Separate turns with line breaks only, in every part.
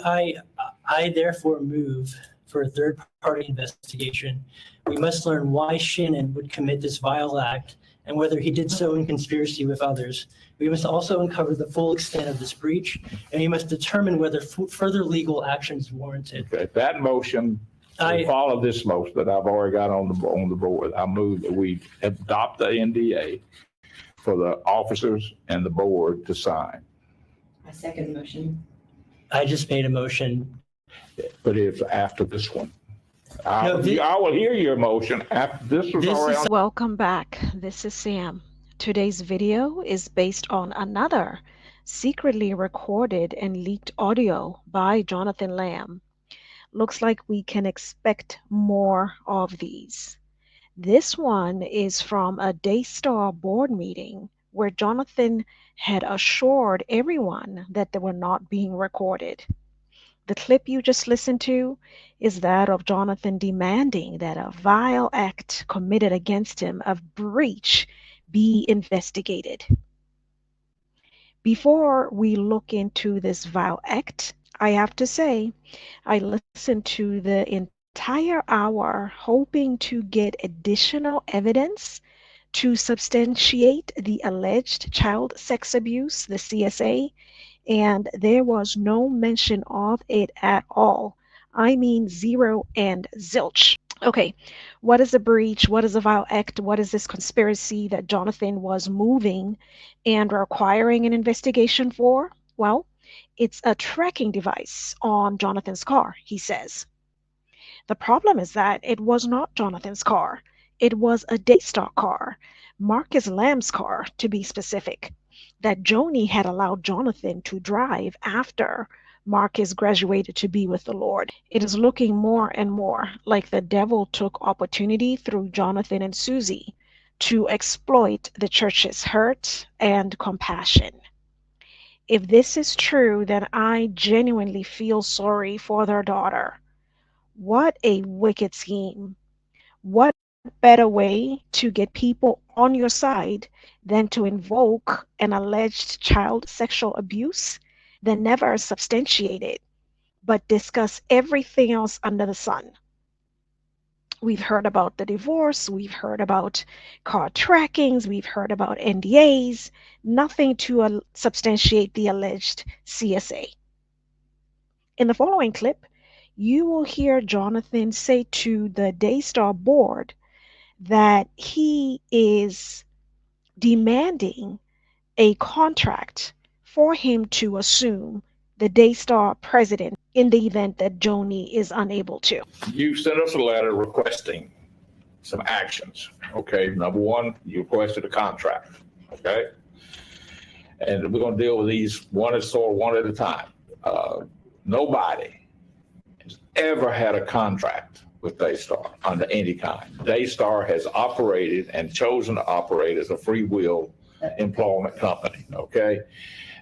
I therefore move for a third-party investigation. We must learn why Shannon would commit this vile act and whether he did so in conspiracy with others. We must also uncover the full extent of this breach, and we must determine whether further legal action is warranted.
Okay, that motion, follow this motion that I've already got on the board. I move that we adopt the NDA for the officers and the board to sign.
I second the motion.
I just made a motion.
But it's after this one. I will hear your motion after this was already on.
Welcome back. This is Sam. Today's video is based on another secretly recorded and leaked audio by Jonathan Lamb. Looks like we can expect more of these. This one is from a Daystar Board meeting where Jonathan had assured everyone that they were not being recorded. The clip you just listened to is that of Jonathan demanding that a vile act committed against him of breach be investigated. Before we look into this vile act, I have to say I listened to the entire hour hoping to get additional evidence to substantiate the alleged child sex abuse, the CSA, and there was no mention of it at all. I mean, zero and zilch. Okay, what is a breach? What is a vile act? What is this conspiracy that Jonathan was moving and requiring an investigation for? Well, it's a tracking device on Jonathan's car, he says. The problem is that it was not Jonathan's car. It was a Daystar car, Marcus Lamb's car, to be specific, that Joni had allowed Jonathan to drive after Marcus graduated to be with the Lord. It is looking more and more like the devil took opportunity through Jonathan and Susie to exploit the church's hurt and compassion. If this is true, then I genuinely feel sorry for their daughter. What a wicked scheme. What better way to get people on your side than to invoke an alleged child sexual abuse, then never substantiate it, but discuss everything else under the sun. We've heard about the divorce, we've heard about car trackings, we've heard about NDAs, nothing to substantiate the alleged CSA. In the following clip, you will hear Jonathan say to the Daystar Board that he is demanding a contract for him to assume the Daystar president in the event that Joni is unable to.
You sent us a letter requesting some actions. Okay, number one, you requested a contract. Okay, and we're going to deal with these one at a time. Nobody has ever had a contract with Daystar under any kind. Daystar has operated and chosen to operate as a free will employment company, okay?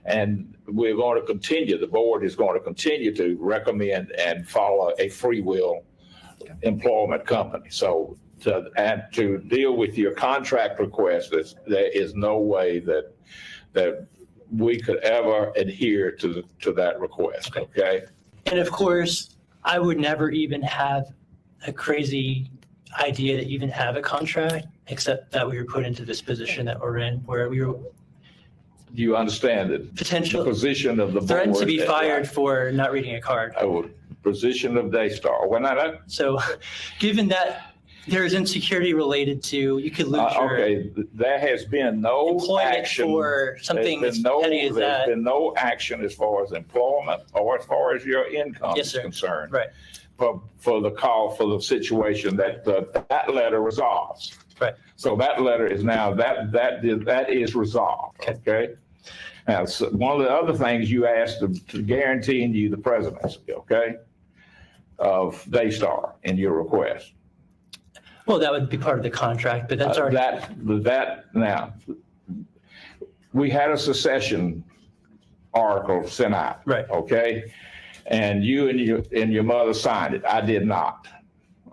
And we're going to continue, the board is going to continue to recommend and follow a free will employment company. So to deal with your contract request, there is no way that we could ever adhere to that request, okay?
And of course, I would never even have a crazy idea to even have a contract, except that we were put into this position that we're in, where we were.
Do you understand the
potential
position of the board?
Threatened to be fired for not reading a card.
Position of Daystar.
So, given that there is insecurity related to, you could lose your
okay, there has been no
employment
action
for something as petty as that.
There's been no action as far as employment or as far as your income is concerned.
Right.
For the call for the situation that that letter resolves.
Right.
So that letter is now that is resolved. Okay. Now, so one of the other things you asked to guaranteeing you the presidency, okay, of Daystar in your request.
Well, that would be part of the contract, but that's already
that now. We had a secession article sent out.
Right.
Okay. And you and your mother signed it. I did not.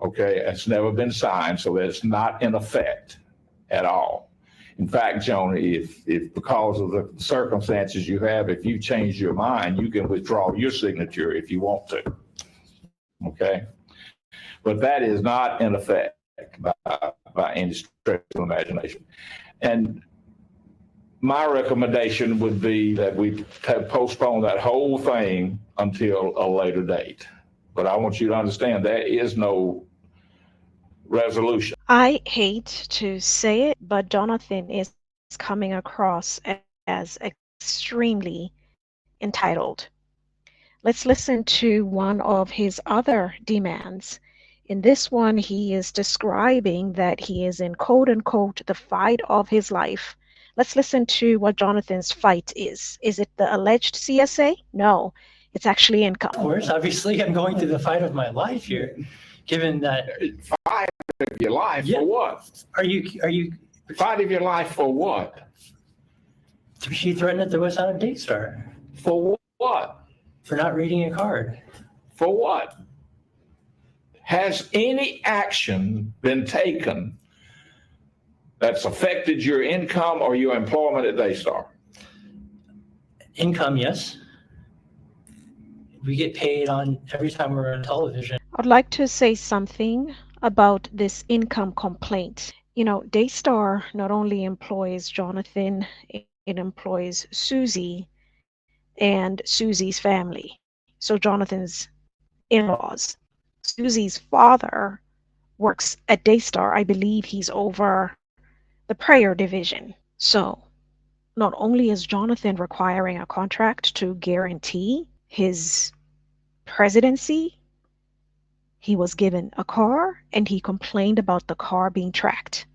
Okay, it's never been signed, so it's not in effect at all. In fact, Joan, if because of the circumstances you have, if you change your mind, you can withdraw your signature if you want to. Okay? But that is not in effect by any stretch of imagination. And my recommendation would be that we postpone that whole thing until a later date. But I want you to understand there is no resolution.
I hate to say it, but Jonathan is coming across as extremely entitled. Let's listen to one of his other demands. In this one, he is describing that he is in quote unquote the fight of his life. Let's listen to what Jonathan's fight is. Is it the alleged CSA? No, it's actually income.
Of course, obviously, I'm going through the fight of my life here, given that.
Fight of your life
Yeah.
for what?
Are you?
Fight of your life for what?
She threatened to throw us out of Daystar
For what?
for not reading a card.
For what? Has any action been taken that's affected your income or your employment at Daystar?
Income, yes. We get paid on every time we're on television.
I'd like to say something about this income complaint. You know, Daystar not only employs Jonathan, it employs Susie and Susie's family. So Jonathan's in-laws. Susie's father works at Daystar. I believe he's over the prayer division. So not only is Jonathan requiring a contract to guarantee his presidency, he was given a car and he complained about the car being tracked.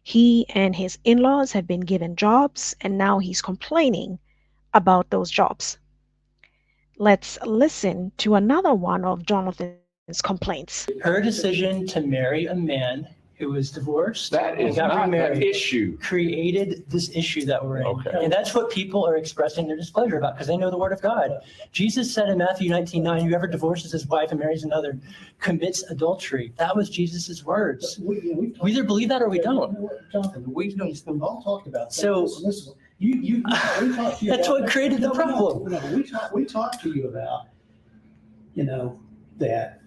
He and his in-laws have been given jobs and now he's complaining about those jobs. Let's listen to another one of Jonathan's complaints.
Her decision to marry a man who was divorced
That
and
is
got
not the
remarried
issue.
created this issue that we're in.
Okay.
And that's what people are expressing their displeasure about because they know the word of God. Jesus said in Matthew 19:9, whoever divorces his wife and marries another commits adultery. That was Jesus's words. We either believe that or we don't.
Jonathan, we've all talked about.
So-
we talked to you.
That's
about-
what created the problem.
We talked to you about, that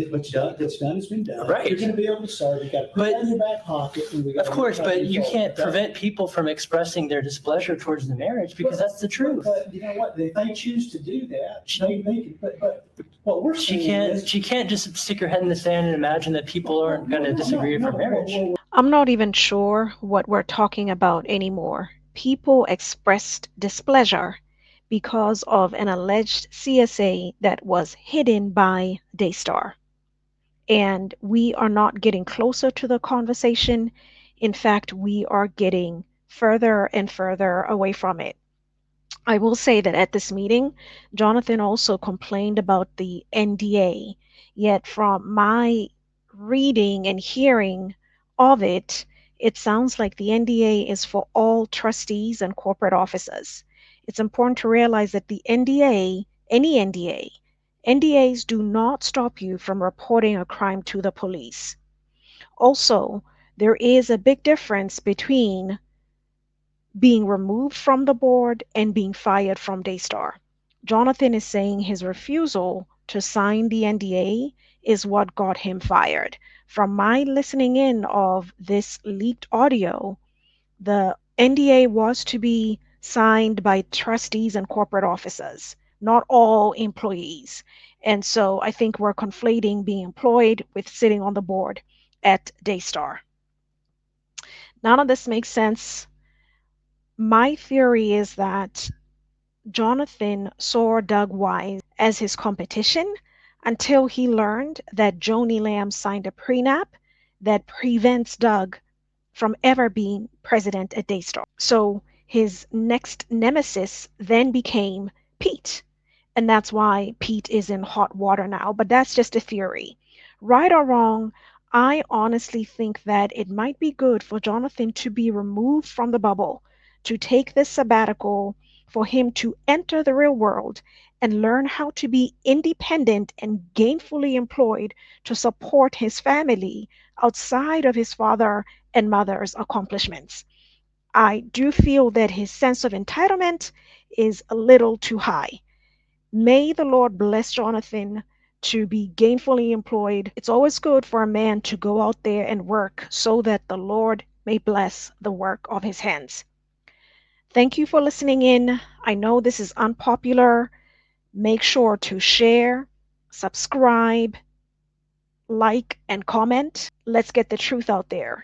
what's done has been done.
Right.
You're going to be able to serve. You got to put
But-
it in your back pocket. And we
Of
gotta
course, but you
control
can't
it.
prevent people from expressing their displeasure towards the marriage because that's the truth.
But you know what? If they choose to do that, they can. But what we're
She
saying is.
can't just stick her head in the sand and imagine that people aren't going to disagree with her marriage.
I'm not even sure what we're talking about anymore. People expressed displeasure because of an alleged CSA that was hidden by Daystar. And we are not getting closer to the conversation. In fact, we are getting further and further away from it. I will say that at this meeting, Jonathan also complained about the NDA. Yet from my reading and hearing of it, it sounds like the NDA is for all trustees and corporate officers. It's important to realize that the NDA, any NDAs do not stop you from reporting a crime to the police. Also, there is a big difference between being removed from the board and being fired from Daystar. Jonathan is saying his refusal to sign the NDA is what got him fired. From my listening in of this leaked audio, the NDA was to be signed by trustees and corporate officers, not all employees. And so I think we're conflating being employed with sitting on the board at Daystar. None of this makes sense. My theory is that Jonathan saw Doug Wise as his competition until he learned that Joni Lamb signed a prenup that prevents Doug from ever being president at Daystar. So his next nemesis then became Pete. And that's why Pete is in hot water now. But that's just a theory. Right or wrong, I honestly think that it might be good for Jonathan to be removed from the bubble, to take this sabbatical, for him to enter the real world and learn how to be independent and gainfully employed to support his family outside of his father and mother's accomplishments. I do feel that his sense of entitlement is a little too high. May the Lord bless Jonathan to be gainfully employed. It's always good for a man to go out there and work so that the Lord may bless the work of his hands. Thank you for listening in. I know this is unpopular. Make sure to share, subscribe, like, and comment. Let's get the truth out there.